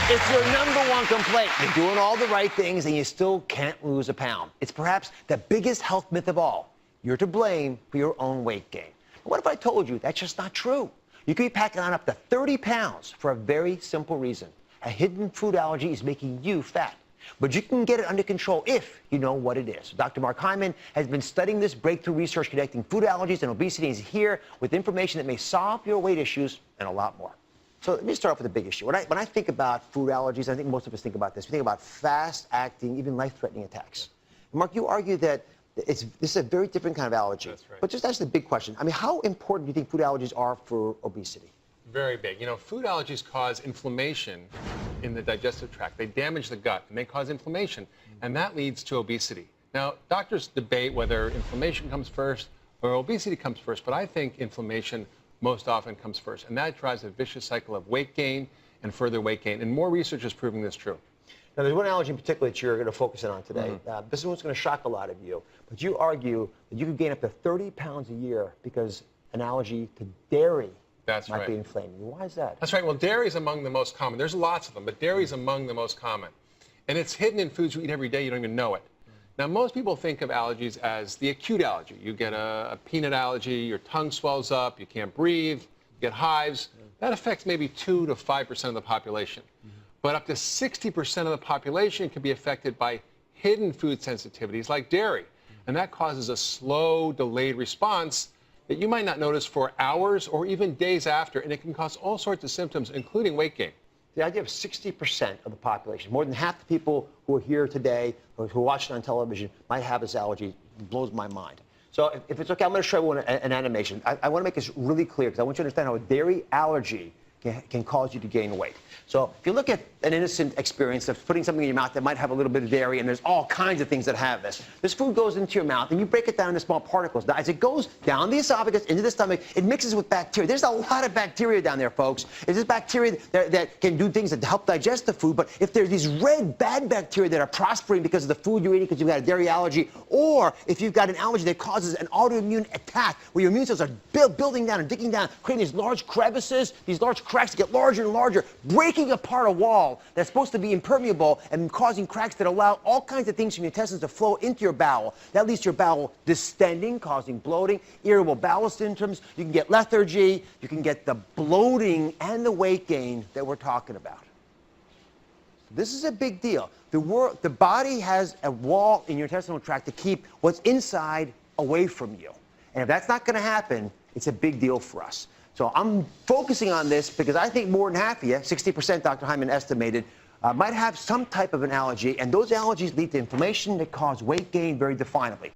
It's your #1 complaint. You're doing all the right things and you still can't lose a pound. It's perhaps the biggest health myth of all. You're to blame for your own weight gain. But what if I told you that's just not true? You could be packing on up to 30 pounds for a very simple reason. A hidden food allergy is making you fat. But you can get it under control if you know what it is. Dr. Mark Hyman has been studying this breakthrough research connecting food allergies and obesity, and is here with information that may solve your weight issues and a lot more. So let me start off with the big issue. When I think about food allergies, I think most of us think about this. We think about fast-acting, even life-threatening attacks. And Mark, you argue that this is a very different kind of allergy. That's right. But just ask the big question. I mean, how important do you think food allergies are for obesity? Very big. You know, food allergies cause inflammation in the digestive tract. They damage the gut and they cause inflammation, and that leads to obesity. Now, doctors debate whether inflammation comes first or obesity comes first, but I think inflammation most often comes first, and that drives a vicious cycle of weight gain and further weight gain, and more research is proving this true. Now, there's one allergy in particular that you're going to focus in on today. This one's going to shock a lot of you, but you argue that you could gain up to 30 pounds a year because an allergy to dairy might be inflaming you. Why is that? That's right. Well, dairy is among the most common. There's lots of them, but dairy is among the most common. And it's hidden in foods you eat every day. You don't even know it. Now, most people think of allergies as the acute allergy. You get a peanut allergy, your tongue swells up, you can't breathe, you get hives. That affects maybe 2 to 5% of the population. But up to 60% of the population can be affected by hidden food sensitivities like dairy. And that causes a slow, delayed response that you might not notice for hours or even days after, and it can cause all sorts of symptoms, including weight gain. The idea of 60% of the population, more than half the people who are here today or who watch it on television might have this allergy, blows my mind. So if it's okay, I'm going to show you an animation. I want to make this really clear because I want you to understand how a dairy allergy can cause you to gain weight. So if you look at an innocent experience of putting something in your mouth that might have a little bit of dairy, and there's all kinds of things that have this. This food goes into your mouth, and you break it down into small particles. Now, as it goes down the esophagus, into the stomach, it mixes with bacteria. There's a lot of bacteria down there, folks. It's this bacteria that can do things that help digest the food, but if there's these red, bad bacteria that are prospering because of the food you're eating because you've got a dairy allergy, or if you've got an allergy that causes an autoimmune attack where your immune cells are building down and digging down, creating these large crevices, these large cracks that get larger and larger, breaking apart a wall that's supposed to be impermeable and causing cracks that allow all kinds of things from your intestines to flow into your bowel. That leads to your bowel distending, causing bloating, irritable bowel symptoms. You can get lethargy. You can get the bloating and the weight gain that we're talking about. This is a big deal. The body has a wall in your intestinal tract to keep what's inside away from you. And if that's not going to happen, it's a big deal for us. So I'm focusing on this because I think more than half of you, 60% Dr. Hyman estimated, might have some type of an allergy, and those allergies lead to inflammation that cause weight gain very definably.